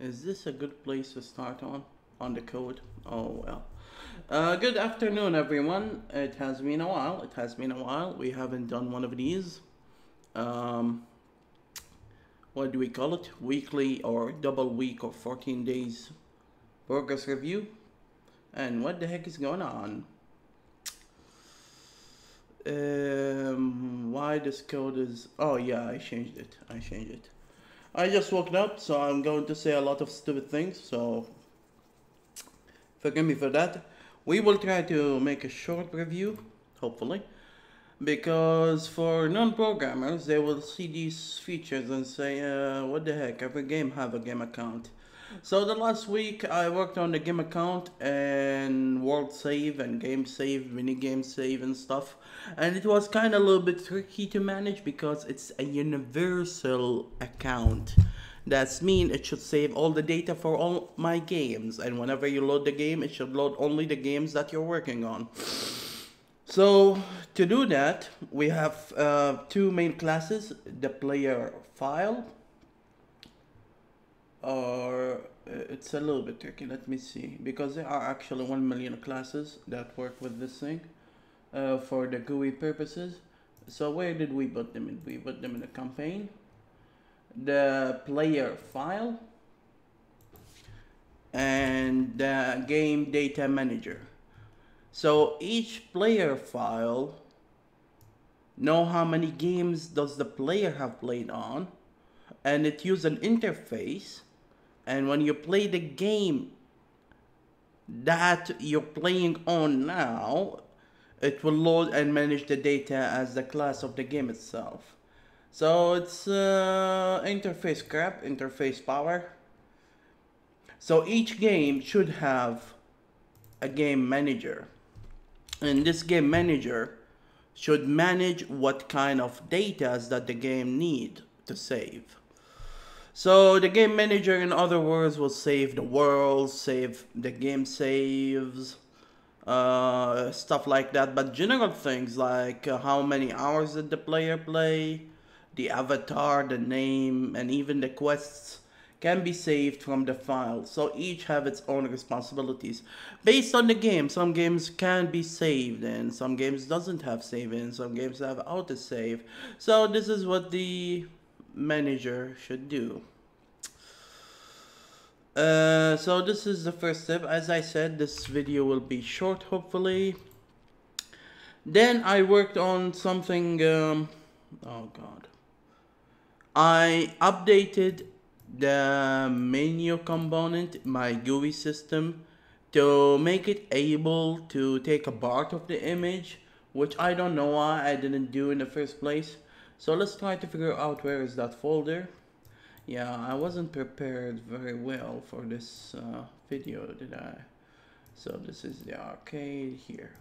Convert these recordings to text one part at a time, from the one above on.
Is this a good place to start on the code? Oh well. Good afternoon, everyone. It has been a while. It has been a while. We haven't done one of these. Um, what do we call it? Weekly or double week or 14 days progress review. And what the heck is going on? Why this code is? Oh yeah, I changed it. I just woke up, so I'm going to say a lot of stupid things. So forgive me for that. We will try to make a short review, hopefully, because for non-programmers, they will see these features and say, what the heck, every game have a game account. So the last week I worked on the game account and world save and game save, mini game save and stuff. And it was kind of a little bit tricky to manage because it's a universal account. That's mean it should save all the data for all my games, and whenever you load the game, it should load only the games that you're working on. So to do that, we have two main classes: the player file, or it's a little bit tricky. Let me see, because there are actually 1 million classes that work with this thing for the GUI purposes. So where did we put them in? We put them in the campaign, the player file, and the game data manager. So each player file know how many games does the player have played on, and it use an interface, and when you play the game that you're playing on now, it will load and manage the data as the class of the game itself. So it's interface crap, interface power. So each game should have a game manager, and this game manager should manage what kind of data that the game need to save. So the game manager, in other words, will save the world, save the game saves, stuff like that. But general things like how many hours did the player play, the avatar, the name, and even the quests can be saved from the file. So each have its own responsibilities based on the game. Some games can be saved, and some games doesn't have save, and some games have autosave. So this is what the manager should do. So this is the first step. As I said, this video will be short, hopefully. Then I worked on something, oh god. I updated the menu component, my GUI system, to make it able to take a part of the image, which I don't know why I didn't do in the first place. So let's try to figure out where is that folder. Yeah, I wasn't prepared very well for this video, did I? So this is the arcade here.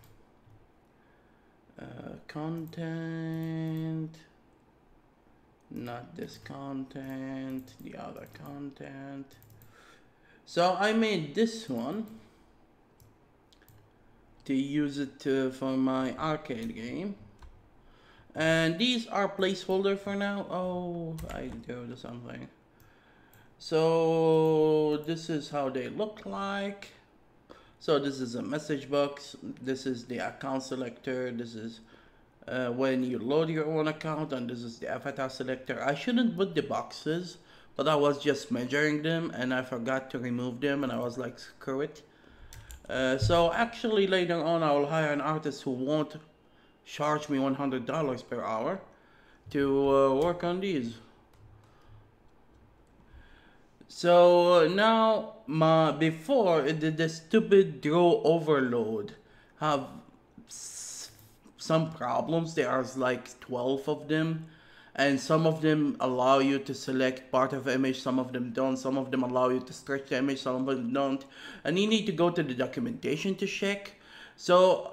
Content, not this content, the other content. So I made this one to use it for my arcade game. And these are placeholder for now. Oh, I do something. So this is how they look like. So this is a message box. This is the account selector. This is when you load your own account, and this is the avatar selector. I shouldn't put the boxes, but I was just measuring them and I forgot to remove them, and I was like, screw it. So actually later on I will hire an artist who won't charge me $100 per hour to work on these. So now before it did the stupid draw overload have some problems. There are like 12 of them, and some of them allow you to select part of the image, some of them don't, some of them allow you to stretch the image, some of them don't, and you need to go to the documentation to check. So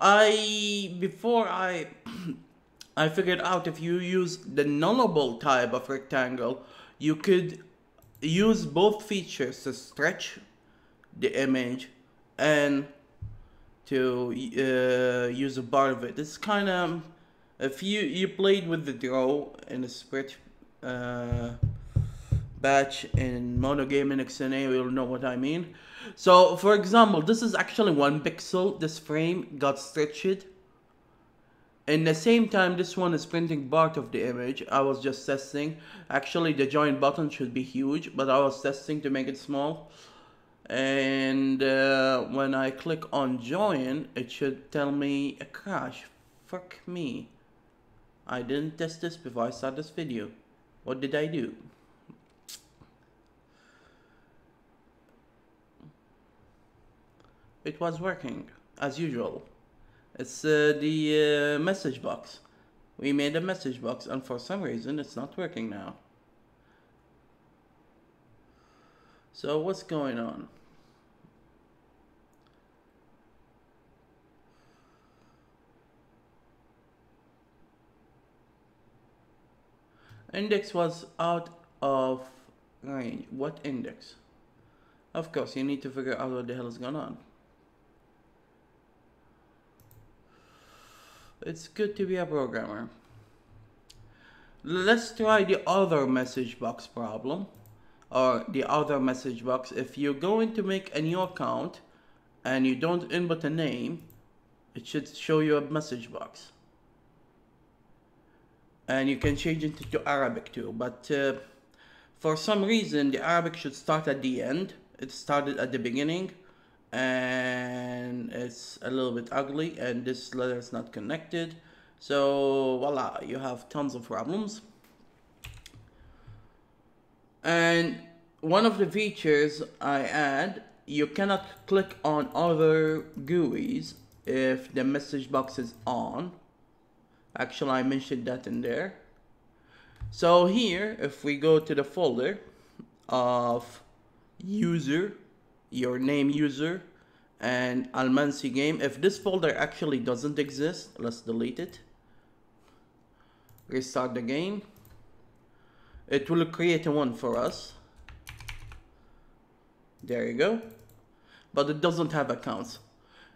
before I I figured out if you use the nullable type of rectangle, you could use both features to stretch the image and to use a part of it. It's kind of, if you played with the draw in the batch in Monogaming XNA, you'll know what I mean. So for example, this is actually 1 pixel. This frame got stretched. In the same time, this one is printing part of the image. I was just testing. Actually, the join button should be huge, but I was testing to make it small. And when I click on join, it should tell me a crash. Fuck me. I didn't test this before I started this video. What did I do? It was working as usual. It's the message box. We made a message box, and for some reason it's not working now. So what's going on? Index was out of range. What index? Of course, you need to figure out what the hell is going on. It's good to be a programmer. Let's try the other message box problem, or the other message box. If you're going to make a new account and you don't input a name, it should show you a message box. And you can change it to Arabic too, but for some reason the Arabic should start at the end. It started at the beginning, and it's a little bit ugly, and this letter is not connected. So voila, you have tons of problems. And one of the features I add, you cannot click on other GUIs if the message box is on. Actually, I mentioned that in there. So here, if we go to the folder of user, your name user, and Almansi game, if this folder actually doesn't exist, let's delete it. Restart the game. It will create a one for us. There you go. But it doesn't have accounts.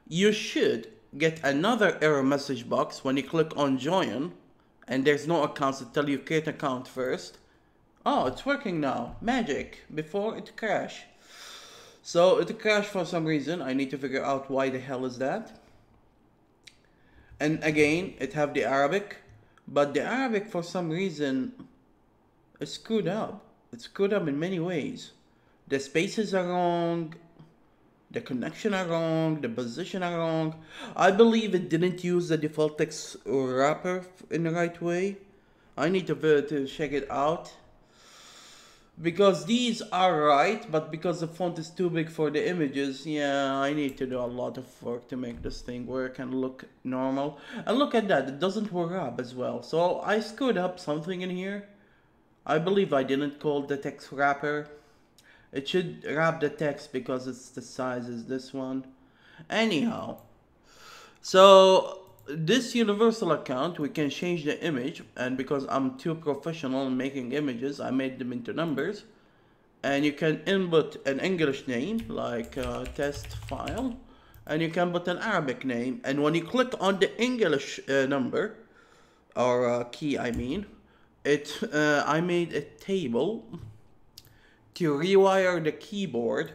You should get another error message box when you click on join and there's no accounts to tell you create account first. Oh, it's working now. Magic. Before it crashed. So it crashed for some reason. I need to figure out why the hell is that. And again, it have the Arabic, but the Arabic for some reason is screwed up. It's screwed up in many ways. The spaces are wrong. The connection are wrong, the position are wrong. I believe it didn't use the default text wrapper in the right way. I need to check it out. Because these are right, but because the font is too big for the images, yeah, I need to do a lot of work to make this thing work and look normal. And look at that, it doesn't work up as well. So I screwed up something in here. I believe I didn't call the text wrapper. It should wrap the text because it's the size is this one. Anyhow, so this universal account, we can change the image, and because I'm too professional in making images, I made them into numbers. And you can input an English name like test file, and you can put an Arabic name. And when you click on the English number or key, I mean, I made a table to rewire the keyboard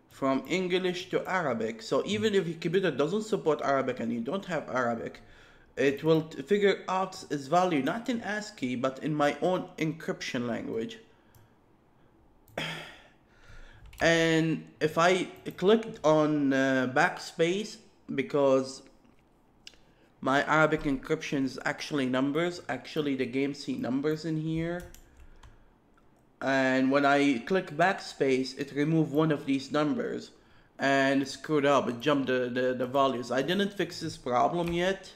from English to Arabic. So even if your computer doesn't support Arabic and you don't have Arabic, it will figure out its value not in ASCII but in my own encryption language. And if I clicked on backspace, because my Arabic encryption is actually numbers, actually the game see numbers in here. And when I click backspace, it removed one of these numbers and it screwed up. It jumped the values. I didn't fix this problem yet,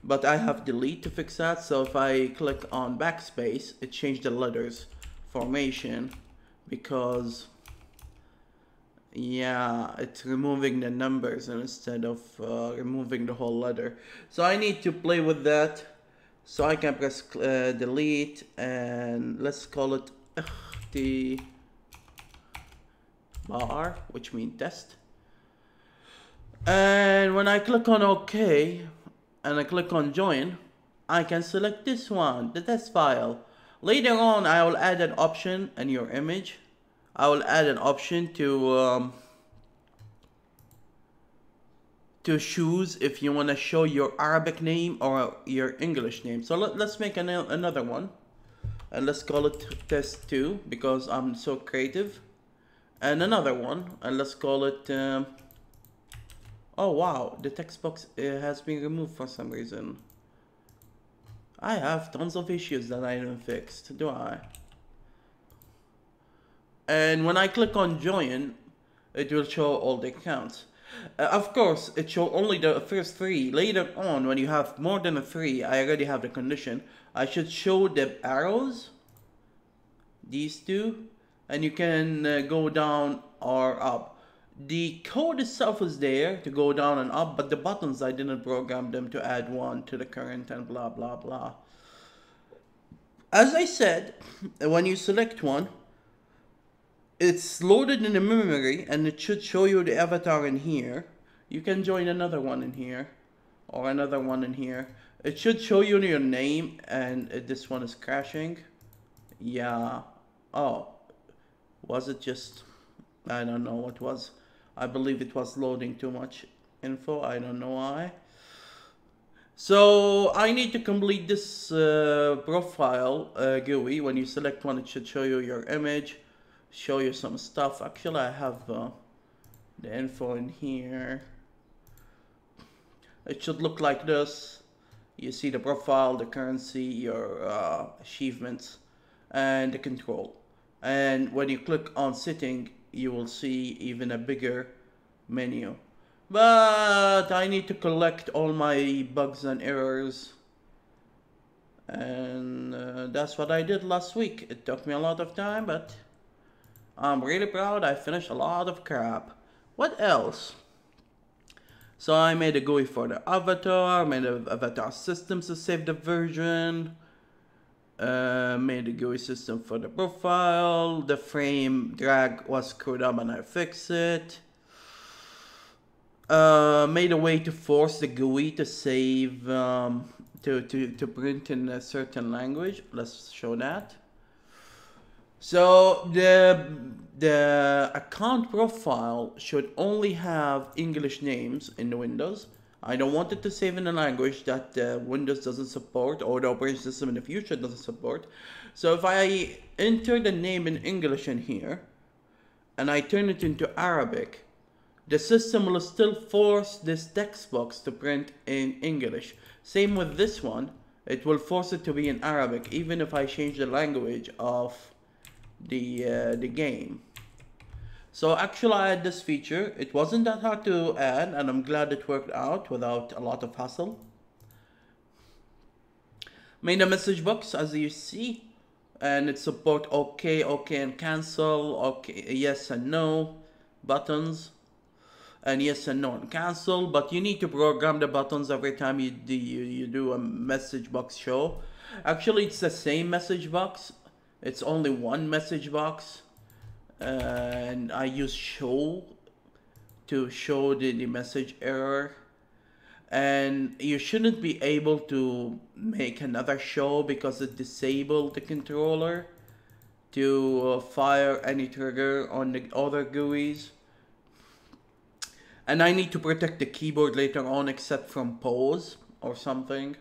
but I have delete to fix that. So if I click on backspace, it changed the letters formation because, yeah, it's removing the numbers instead of removing the whole letter. So I need to play with that. So I can press delete, and let's call it the bar, which means test. And when I click on OK, and I click on join, I can select this one, the test file. Later on, I will add an option in your image. I will add an option to choose if you want to show your Arabic name or your English name. So let's make another one, and let's call it test 2 because I'm so creative. And another one, and let's call it oh wow, the text box has been removed for some reason. I have tons of issues that I haven't fixed, do I? And when I click on join, it will show all the accounts. Of course, it shows only the first 3. Later on, when you have more than 3, I already have the condition. I should show the arrows, these 2, and you can go down or up. The code itself is there to go down and up, but the buttons, I didn't program them to add 1 to the current and blah blah blah. As I said, when you select one, it's loaded in the memory and it should show you the avatar in here. You can join another one in here or another one in here. It should show you your name, and this one is crashing. Yeah. Oh, was it just, I don't know what was. I believe it was loading too much info. I don't know why. So I need to complete this profile GUI. When you select one, it should show you your image, show you some stuff. Actually, I have the info in here. It should look like this. You see the profile, the currency, your achievements, and the control. And when you click on setting, you will see even a bigger menu. But I need to collect all my bugs and errors, and that's what I did last week. It took me a lot of time, but I'm really proud. I finished a lot of crap. What else? So I made a GUI for the avatar, made an avatar system to save the version, made a GUI system for the profile. The frame drag was screwed up and I fixed it. Made a way to force the GUI to save, to print in a certain language. Let's show that. So the account profile should only have English names in the Windows. I don't want it to save in a language that Windows doesn't support, or the operating system in the future doesn't support. So if I enter the name in English in here, and I turn it into Arabic, the system will still force this text box to print in English. Same with this one, it will force it to be in Arabic, even if I change the language of the game. So actually I had this feature. It wasn't that hard to add, and I'm glad it worked out without a lot of hassle. Made a message box as you see, and it support OK, and cancel, OK, yes and no buttons, and yes and no and cancel. But you need to program the buttons every time you do a message box show. Actually, it's the same message box. It's only one message box, and I use show to show the message error. And you shouldn't be able to make another show because it disabled the controller to fire any trigger on the other GUIs. And I need to protect the keyboard later on, except from pause or something.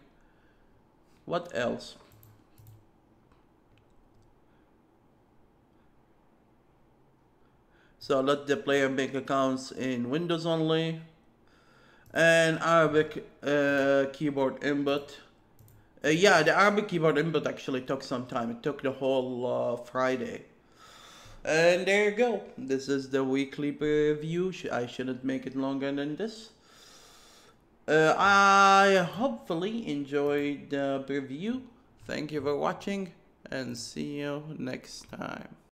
What else? So let the player make accounts in Windows only. And Arabic keyboard input. Yeah, the Arabic keyboard input actually took some time. It took the whole Friday. And there you go. This is the weekly review. I shouldn't make it longer than this. I hopefully enjoyed the review. Thank you for watching, and see you next time.